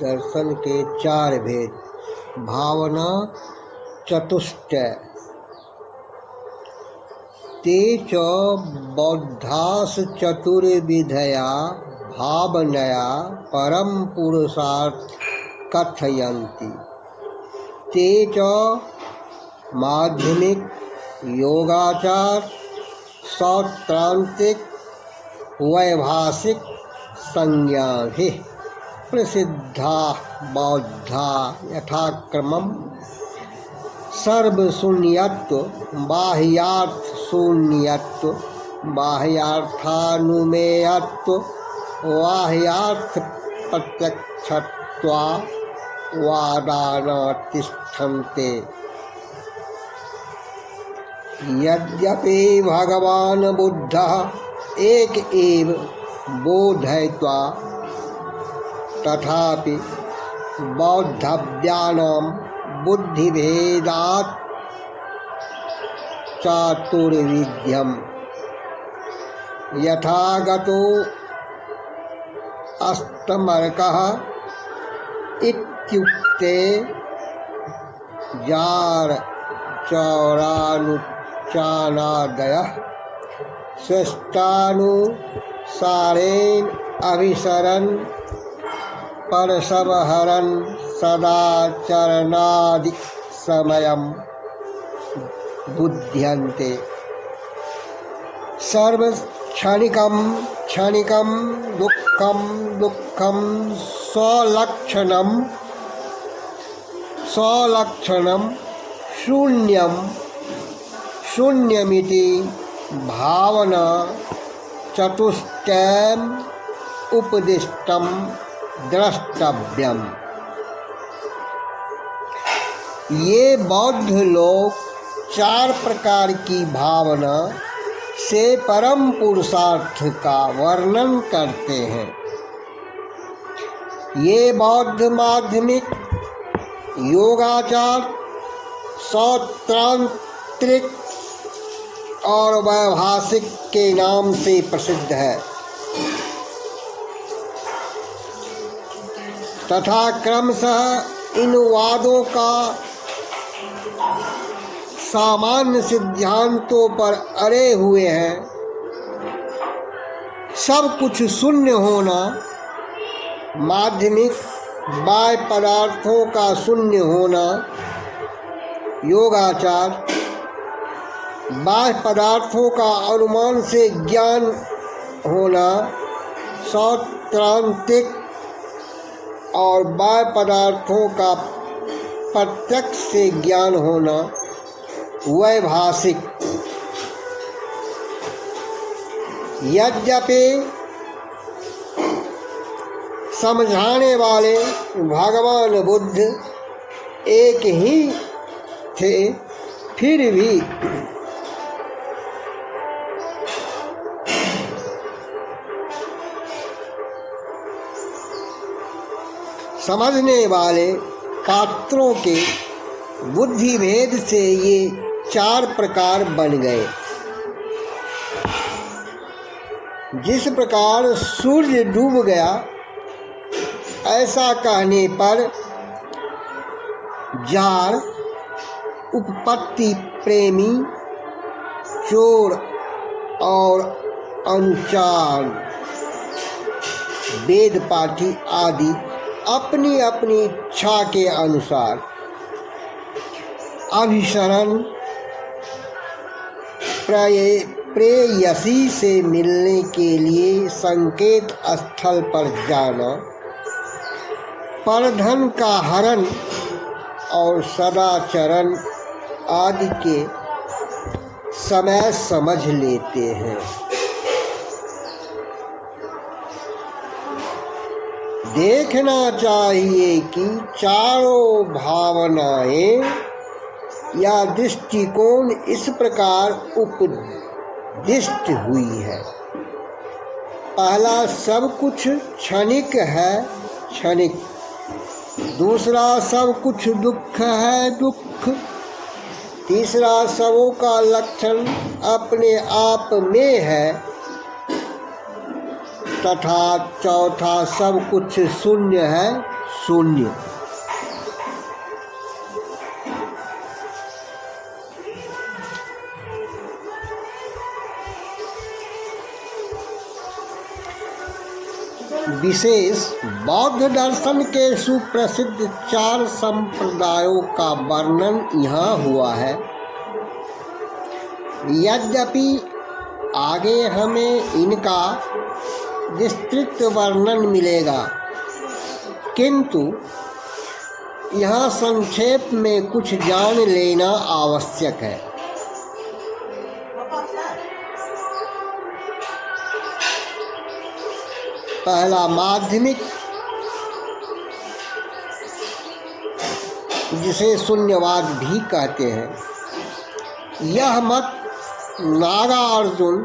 दर्शन के चार भेद। भावना चतुष्टय। ते च बौद्धास चतुर्विधया भावनया परम पुरुषार्थ कथयन्ति। ते च माध्यमिक, योगाचार, सौत्रांतिक, वैभाषिक संज्ञाभिः प्रसिद्धा बौद्धा यथाक्रमम् सर्वशून्यत्व, बाह्यार्थ शून्यत्व, बाह्यार्थानुमेयत्व, बाह्यार्थ प्रत्यक्षत्वादानतिष्ठन्ते। यद्यपि भगवान बुद्धः एक एव बोधयित्वा तथापि बौद्धव्यानां बुद्धिभेदात् चातुर्विध्यम् यथागतो अष्टमर्कः इत्युक्ते जार चौरानुचानादयः स्वेष्टानुसारेण अभिसरन् परशवहरन् सदाचरणादि समयं बुध्यन्ते। सर्वक्षणिकं क्षणिकं दुःखं दुःखं स्वलक्षणं स्वलक्षणं शून्यं शून्यमिति भावना चतुष्टयम् उपदिष्टं द्रष्टव्यम्। ये बौद्ध लोग चार प्रकार की भावना से परम पुरुषार्थ का वर्णन करते हैं। ये बौद्ध माध्यमिक, योगाचार, सौत्रांतिक और वैभाषिक के नाम से प्रसिद्ध है तथा क्रमशः इन वादों का सामान्य सिद्धांतों पर अड़े हुए हैं। सब कुछ शून्य होना, माध्यमिक बाह्य पदार्थों का शून्य होना, योगाचार बाह्य पदार्थों का अनुमान से ज्ञान होना, सौत्रांतिक और बाह्य पदार्थों का प्रत्यक्ष से ज्ञान होना, वैभाषिक। यद्यपि समझाने वाले भगवान बुद्ध एक ही थे, फिर भी समझने वाले पात्रों के बुद्धि भेद से ये चार प्रकार बन गए। जिस प्रकार सूर्य डूब गया, ऐसा कहने पर जार, उपपत्ति प्रेमी, चोर और अनुचार, वेद पाठी आदि अपनी अपनी इच्छा के अनुसार अभिसरण प्रेयसी से मिलने के लिए संकेत स्थल पर जाना, परधन का हरण और सदाचरण आदि के समय समझ लेते हैं। देखना चाहिए कि चारों भावनाएं या दृष्टिकोण इस प्रकार उपदिष्ट हुई है। पहला, सब कुछ क्षणिक है, क्षणिक। दूसरा, सब कुछ दुख है, दुख। तीसरा, सबों का लक्षण अपने आप में है, तथा चौथा, सब कुछ शून्य है, शून्य। विशेष बौद्ध दर्शन के सुप्रसिद्ध 4 संप्रदायों का वर्णन यहाँ हुआ है। यद्यपि आगे हमें इनका विस्तृत वर्णन मिलेगा, किंतु यहाँ संक्षेप में कुछ जान लेना आवश्यक है। पहला माध्यमिक, जिसे शून्यवाद भी कहते हैं। यह मत नागार्जुन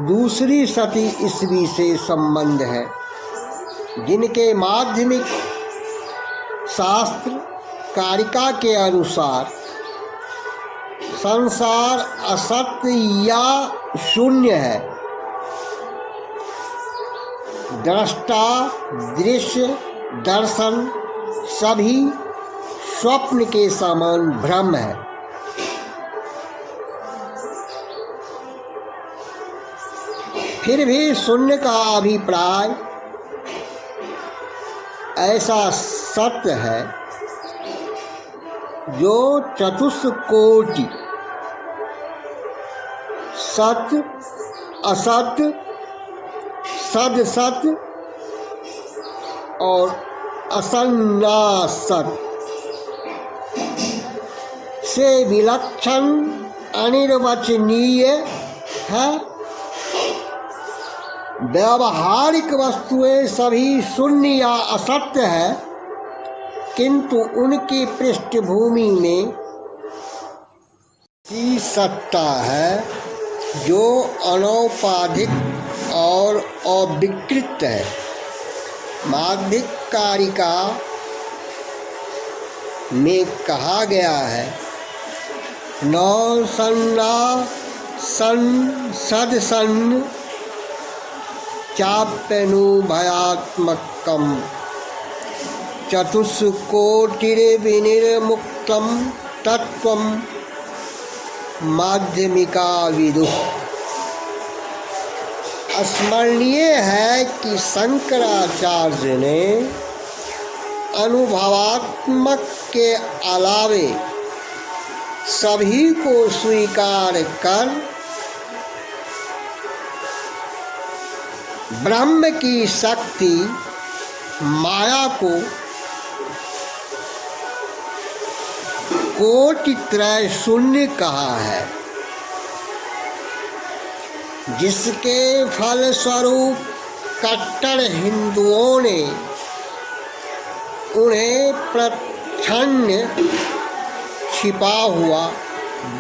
दूसरी शती ईस्वी से संबंध है, जिनके माध्यमिक शास्त्र कारिका के अनुसार संसार असत्य या शून्य है। दृष्टा, दृश्य, दर्शन सभी स्वप्न के समान भ्रम है। फिर भी शून्य का अभिप्राय ऐसा सत्य है जो चतुष्कोटि सत्य, असत्य, सद-सत्य और असन्नासत से विलक्षण अनिर्वचनीय है। व्यावहारिक वस्तुएं सभी शून्य या असत्य है, किंतु उनकी पृष्ठभूमि में की सत्ता है जो अनौपाधिक और अविकृत है। माध्यमिक कारिका में कहा गया है, नौ सन्ना सन सद सन चाप्यनुभयात्मकम चतुष्कोटिर्विनिर्मुक्तम तत्वम माध्यमिका विदुः। स्मरणीय है कि शंकराचार्य ने अनुभवात्मक के अलावे सभी को स्वीकार कर ब्रह्म की शक्ति माया को कोटित्रय शून्य कहा है, जिसके फलस्वरूप कट्टर हिंदुओं ने उन्हें प्रच्छन्न छिपा हुआ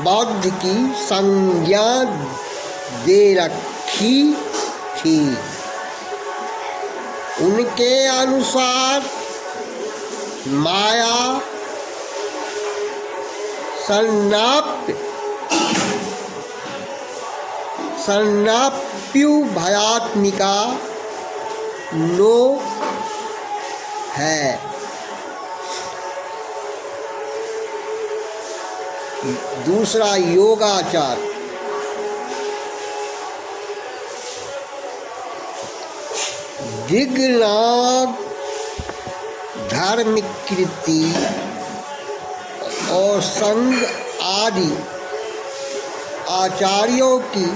बौद्ध की संज्ञा दे रखी थी। उनके अनुसार माया सन्नाप्युभयात्मिका नो है। दूसरा योगाचार, दिग्नाग धर्मकृति और संघ आदि आचार्यों की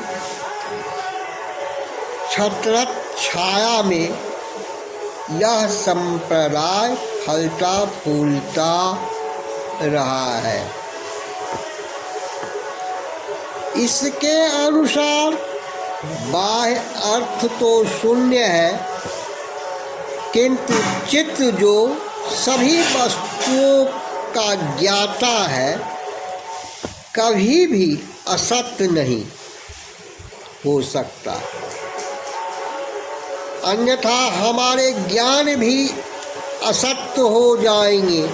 छत्रछाया छाया में यह संप्रदाय फलता फूलता रहा है। इसके अनुसार बाह्य अर्थ तो शून्य है, किंतु चित्त जो सभी वस्तुओं का ज्ञाता है कभी भी असत्य नहीं हो सकता, अन्यथा हमारे ज्ञान भी असत्य हो जाएंगे।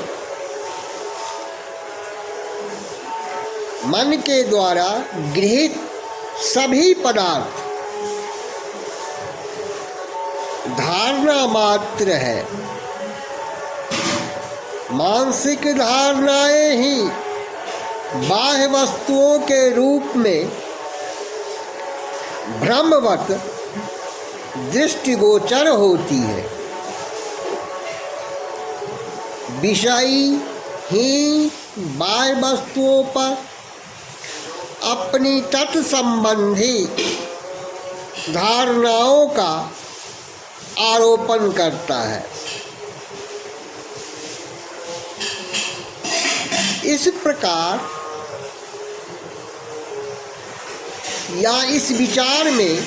मन के द्वारा गृहीत सभी पदार्थ धारणा मात्र है। मानसिक धारणाएं ही बाह्य वस्तुओं के रूप में भ्रमवत दृष्टिगोचर होती है। विषयी ही बाह्य वस्तुओं पर अपनी तत्संबंधी धारणाओं का आरोपण करता है। इस प्रकार या इस विचार में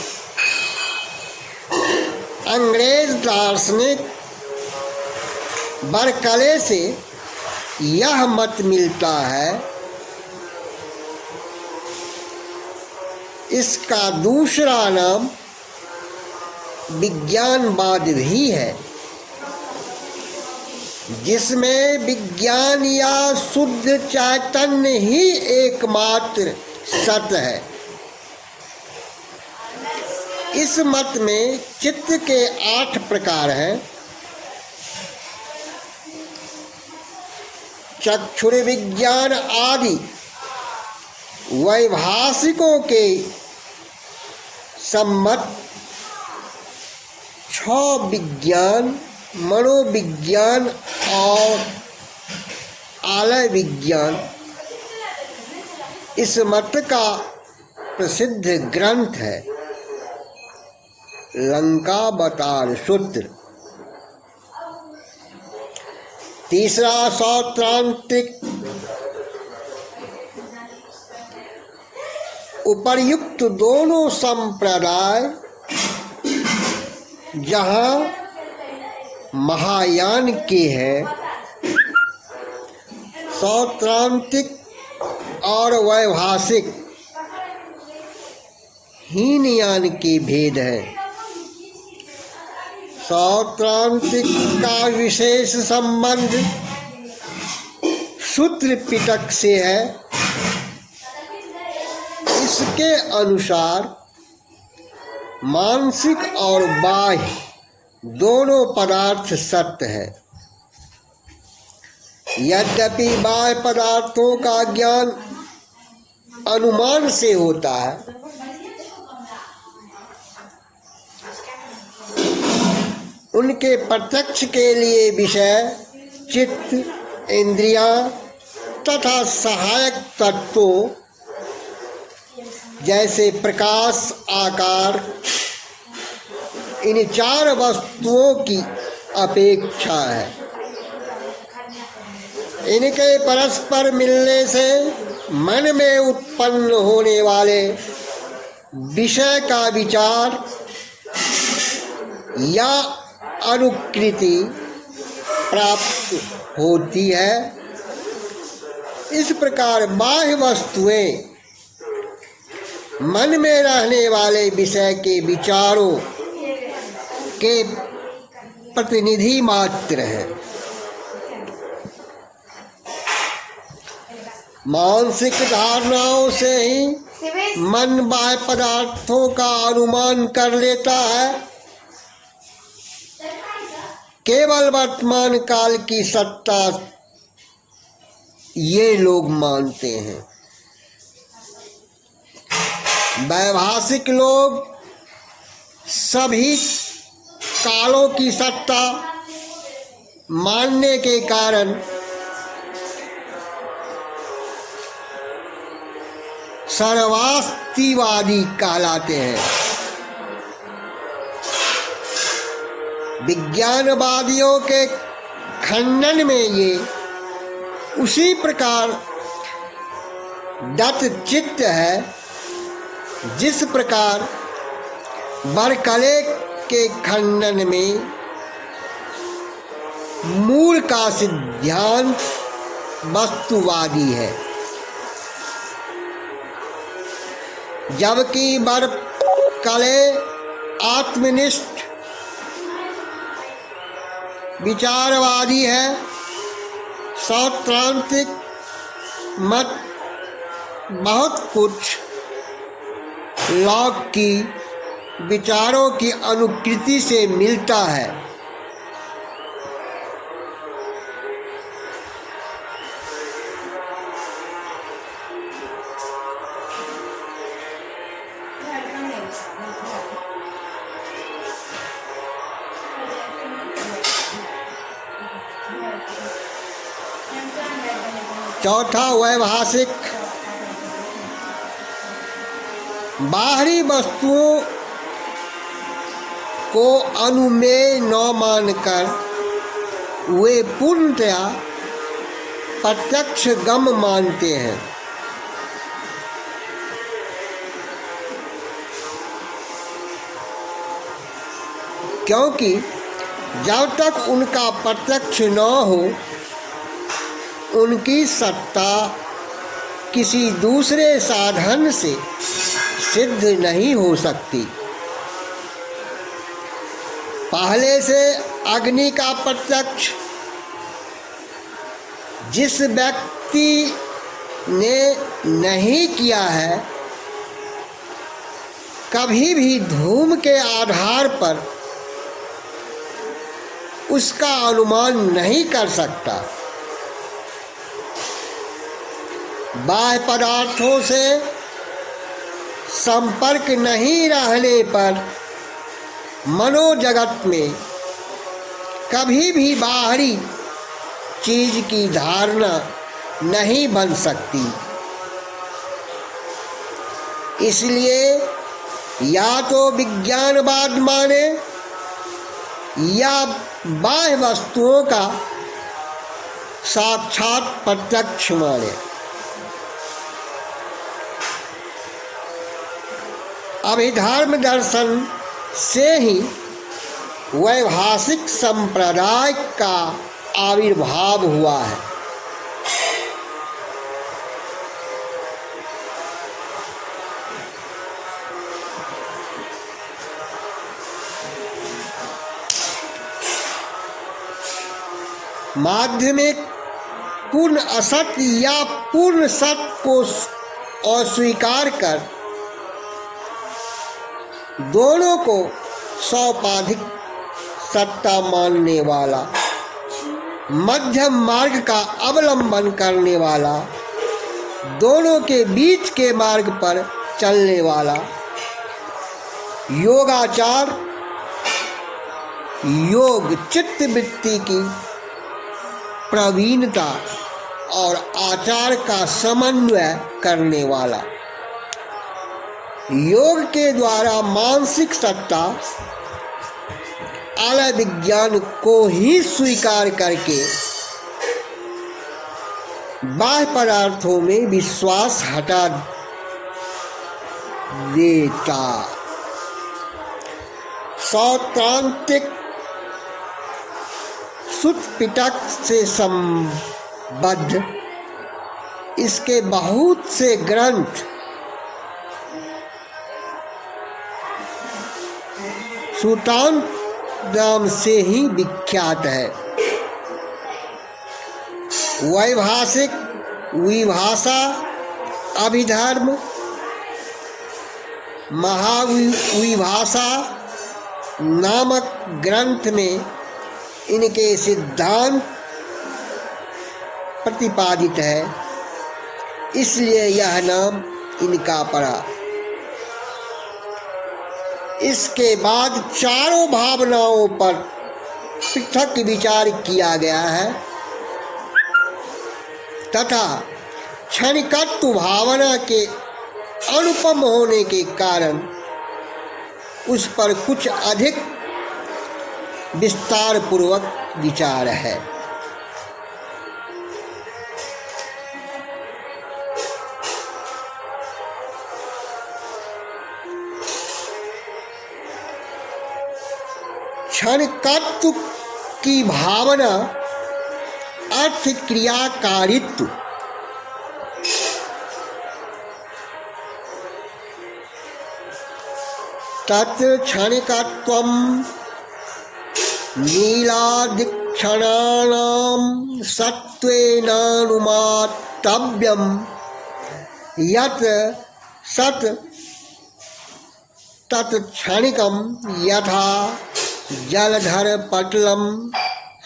अंग्रेज दार्शनिक बर्कले से यह मत मिलता है। इसका दूसरा नाम विज्ञानवाद भी है, जिसमें विज्ञान या शुद्ध चैतन्य ही एकमात्र सत्य है। इस मत में चित्त के 8 प्रकार हैं। चक्षुर विज्ञान आदि वैभाषिकों के सम्मत 6 विज्ञान, मनोविज्ञान और आलय विज्ञान इस मत का प्रसिद्ध ग्रंथ है। लंकावतार सूत्र। तीसरा सौत्रांतिक उपर्युक्त दोनों संप्रदाय जहाँ महायान के हैं, सौत्रांतिक और वैभाषिक हीनयान के भेद हैं। सौत्रांतिक का विशेष संबंध सूत्र पिटक से है। इसके अनुसार मानसिक और बाह्य दोनों पदार्थ सत्य है। यद्यपि बाह्य पदार्थों का ज्ञान अनुमान से होता है, उनके प्रत्यक्ष के लिए विषय, चित्त, इंद्रियां तथा सहायक तत्वों जैसे प्रकाश, आकार, इन 4 वस्तुओं की अपेक्षा है। इनके परस्पर मिलने से मन में उत्पन्न होने वाले विषय का विचार या अनुकृति प्राप्त होती है। इस प्रकार बाह्य वस्तुएं मन में रहने वाले विषय के विचारों के प्रतिनिधि मात्र है। मानसिक धारणाओं से ही मन बाह्य पदार्थों का अनुमान कर लेता है। केवल वर्तमान काल की सत्ता ये लोग मानते हैं। वैभाषिक लोग सभी कालों की सत्ता मानने के कारण सर्वास्तिवादी कहलाते हैं। विज्ञानवादियों के खंडन में ये उसी प्रकार दत्त चित्त है जिस प्रकार बर्कले के खंडन में मूल का सिद्धांत वस्तुवादी है, जबकि बर्कले आत्मनिष्ठ विचारवादी है। सौत्रांतिक मत बहुत कुछ लॉक की विचारों की अनुकृति से मिलता है। चौथा, वैभाषिक। बाहरी वस्तुओं को अनुमेय न मानकर वे पूर्णतया प्रत्यक्ष गम मानते हैं। क्योंकि जब तक उनका प्रत्यक्ष न हो, उनकी सत्ता किसी दूसरे साधन से सिद्ध नहीं हो सकती। पहले से अग्नि का प्रत्यक्ष जिस व्यक्ति ने नहीं किया है, कभी भी धूम के आधार पर उसका अनुमान नहीं कर सकता। बाह्य पदार्थों से संपर्क नहीं रहने पर मनोजगत में कभी भी बाहरी चीज की धारणा नहीं बन सकती। इसलिए या तो विज्ञानवाद माने या बाह्य वस्तुओं का साक्षात प्रत्यक्ष माने। अभिधर्म दर्शन से ही वैभाषिक संप्रदाय का आविर्भाव हुआ है। माध्यमिक पूर्ण असत्य या पूर्ण सत्य को अस्वीकार कर दोनों को सौपाधिक सत्ता मानने वाला, मध्यम मार्ग का अवलंबन करने वाला, दोनों के बीच के मार्ग पर चलने वाला योगाचार, योग चित्त वृत्ति की प्रवीणता और आचार का समन्वय करने वाला, योग के द्वारा मानसिक सत्ता आलय विज्ञान को ही स्वीकार करके बाह्य पदार्थों में विश्वास हटा देता। सौत्रांतिक सुत पिटक से संबद्ध इसके बहुत से ग्रंथ सूतांत नाम से ही विख्यात है। वैभाषिक, विभाषा, अभिधर्म, महाविभाषा नामक ग्रंथ में इनके सिद्धांत प्रतिपादित है, इसलिए यह नाम इनका पड़ा। इसके बाद चारों भावनाओं पर पृथक विचार किया गया है तथा क्षणिकत्व भावना के अनुपम होने के कारण उस पर कुछ अधिक विस्तार पूर्वक विचार है। क्षणिकत्व की भावना अर्थ क्रियाकारित्व, तत्र क्षणिकत्वं नीलादिक्षणानां सत्त्वेनानुमातव्यं यत् सत् तत्क्षणिकं यथा जलधर पटलं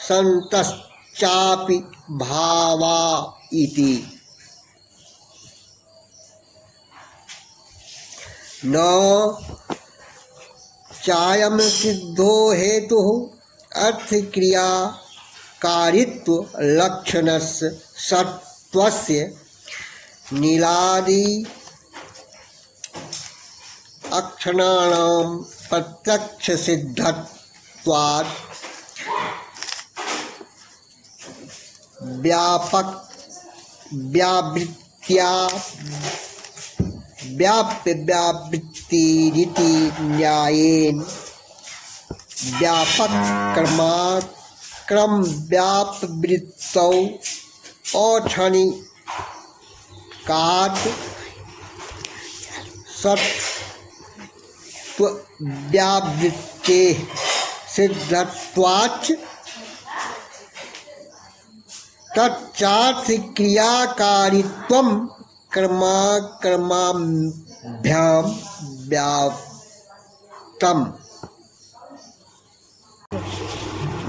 संतश्चापि भावा इति। न चायं सिद्धो हेतुः अर्थक्रिया कारित्व लक्षणस्य सत्त्वस्य नीलादि अक्षराणां प्रत्यक्ष सिद्धत्वात् व्यापक व्यावृत्त्या व्याप्य व्यावृत्तिरिति न्यायेन व्यापक क्रम व्यापवृत्तौ औक्षणिकात् सत्त्वव्यावृत्तेः सिद्धत्वाच्च तच्चार्थक्रियाकारित्वं क्रमाक्रमाभ्यां व्याप्तम्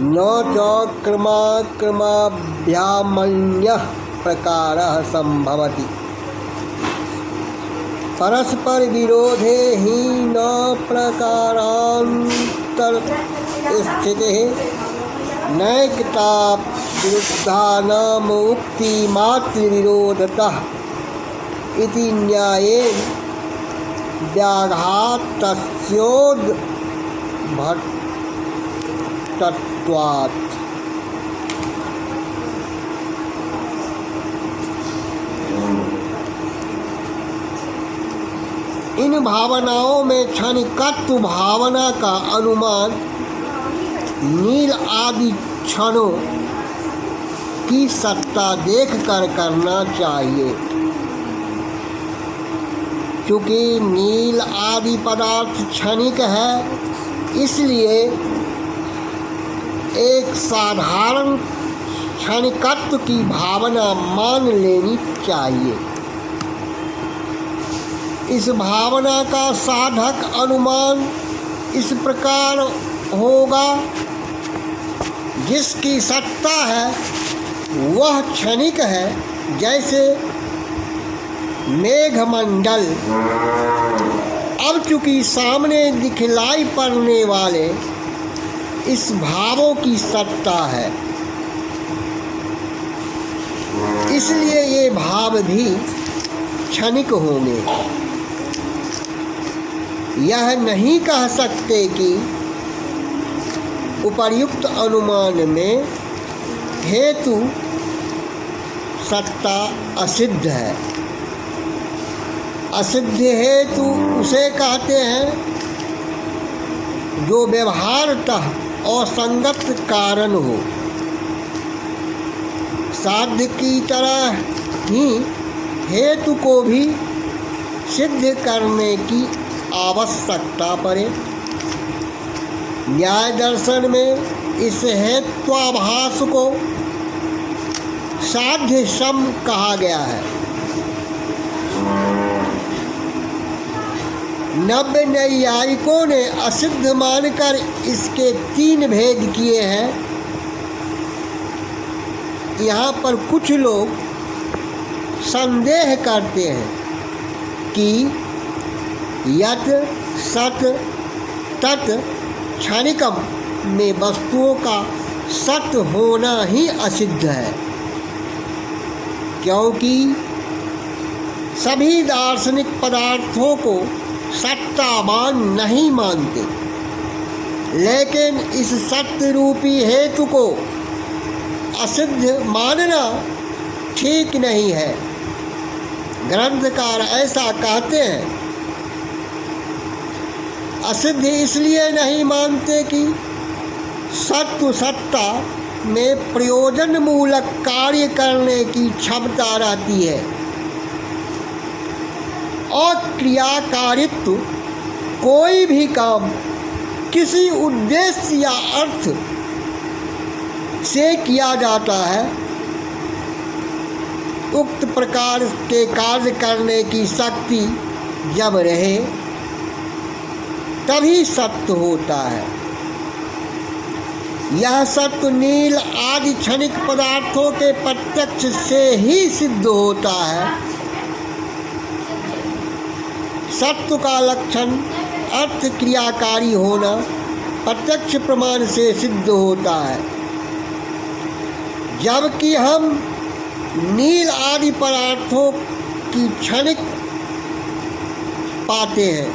न च क्रमाक्रमाभ्यामन्यः प्रकारः सम्भवति। परस्पर विरोधे हि न प्रकारान्तरस्थितिः नैकता विरुद्धानाम् उक्तिमात्रविरोधतः इति न्यायेन व्याघातस्योद्भटत्वात्। इन भावनाओं में क्षणिकत्व भावना का अनुमान नील आदि क्षणों की सत्ता देखकर करना चाहिए। चूँकि नील आदि पदार्थ क्षणिक है, इसलिए एक साधारण क्षणिकत्व की भावना मान लेनी चाहिए। इस भावना का साधक अनुमान इस प्रकार होगा, जिसकी सत्ता है वह क्षणिक है, जैसे मेघमंडल। अब चूंकि सामने दिखलाई पड़ने वाले इस भावों की सत्ता है, इसलिए ये भाव भी क्षणिक होंगे। यह नहीं कह सकते कि उपर्युक्त अनुमान में हेतु सत्ता असिद्ध है। असिद्ध हेतु उसे कहते हैं जो व्यवहारतः असंगत कारण हो। साध्य की तरह ही हेतु को भी सिद्ध करने की आवश्यकता पड़े। न्याय दर्शन में इस हेत्वाभास को साध्य सम कहा गया है। नव्य नैयायिकों ने असिद्ध मानकर इसके 3 भेद किए हैं। यहाँ पर कुछ लोग संदेह करते हैं कि यत् सत तत् क्षणिकम में वस्तुओं का सत होना ही असिद्ध है, क्योंकि सभी दार्शनिक पदार्थों को सत्तावान नहीं मानते। लेकिन इस सत्य रूपी हेतु को असिद्ध मानना ठीक नहीं है। ग्रंथकार ऐसा कहते हैं। असिद्ध इसलिए नहीं मानते कि सत्व सत्ता में प्रयोजन मूलक कार्य करने की क्षमता रहती है और क्रियाकारित्व कोई भी काम किसी उद्देश्य या अर्थ से किया जाता है। उक्त प्रकार के कार्य करने की शक्ति जब रहे तभी सत्य होता है। यह सत्य नील आदि क्षणिक पदार्थों के प्रत्यक्ष से ही सिद्ध होता है। सत्य का लक्षण अर्थ क्रियाकारी होना प्रत्यक्ष प्रमाण से सिद्ध होता है, जबकि हम नील आदि पदार्थों की क्षणिक पाते हैं।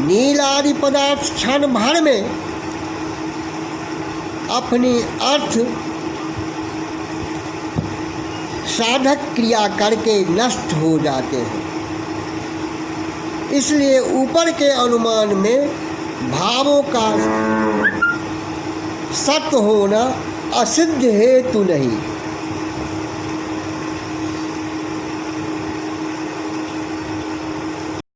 नील आदि पदार्थ क्षण भर में अपनी अर्थ साधक क्रिया करके नष्ट हो जाते हैं। इसलिए ऊपर के अनुमान में भावों का सत्य होना असिद्ध हेतु नहीं।